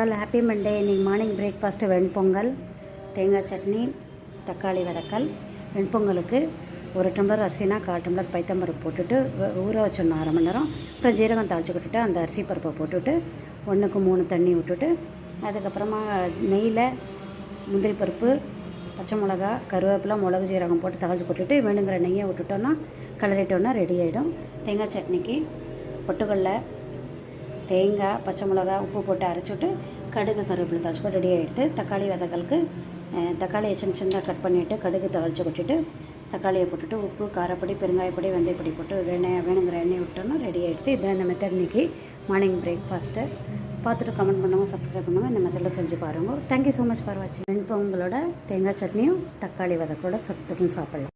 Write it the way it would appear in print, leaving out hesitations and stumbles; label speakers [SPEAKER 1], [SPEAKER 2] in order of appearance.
[SPEAKER 1] All, happy Monday. இன்றைக்கி morning breakfast வெண்பொங்கல், தேங்காய் சட்னி, தக்காளி வதக்கல். வெண்பொங்கலுக்கு 1 டம்ளர் அரிசினா 1/4 டம்ளர் பைத்தம்பருப்பு போட்டுட்டு ஊற வச்சிடணும் 1/2 மணி நேரம். அப்புறம் ஜீரகம் தாளித்து விட்டுட்டு அந்த அரிசி பருப்பை போட்டுவிட்டு 1க்கு 3 தண்ணி விட்டுட்டு, அதுக்கப்புறமா நெய்யில் முந்திரி பருப்பு, பச்சை மிளகா, கருவேப்பிலை, மிளகு, ஜீரகம் போட்டு தாளித்து போட்டுட்டு வேணுங்கிற நெய்யை விட்டுட்டோன்னா கலரிட்டோன்னா ரெடி ஆகிடும். தேங்காய் சட்னிக்கு பொட்டுக்கடலை, தேங்காய், பச்சை மிளகா, உப்பு போட்டு அரைச்சிட்டு கடுகு, கருவேப்பிலை தாளிச்சு ரெடி ஆகிடுது. தக்காளி வதக்கலுக்கு தக்காளியை சின்ன சின்னதாக கட் பண்ணிவிட்டு கடுகு தாளித்து கொட்டிட்டு தக்காளியை போட்டுட்டு உப்பு, காரப்பொடி, பெருங்காயப்பொடி, வெந்தயப்பொடி போட்டு வேணுங்கிற எண்ணெய் விட்டோன்னா ரெடி ஆகிடுது. இதுதான் இந்த மெத்தட் இன்றைக்கி மார்னிங் பிரேக்ஃபாஸ்ட்டு. பார்த்துட்டு கமெண்ட் பண்ணுங்கள், சப்ஸ்கிரைப் பண்ணுங்கள். இந்த மெத்தடில் செஞ்சு பாருங்கள். தேங்க்யூ ஸோ மச் ஃபார் வாட்சிங். வெண்பொங்கலோட தேங்காய் சட்னியும் தக்காளி வதக்கோட தொட்டு சாப்பிட்லாம்.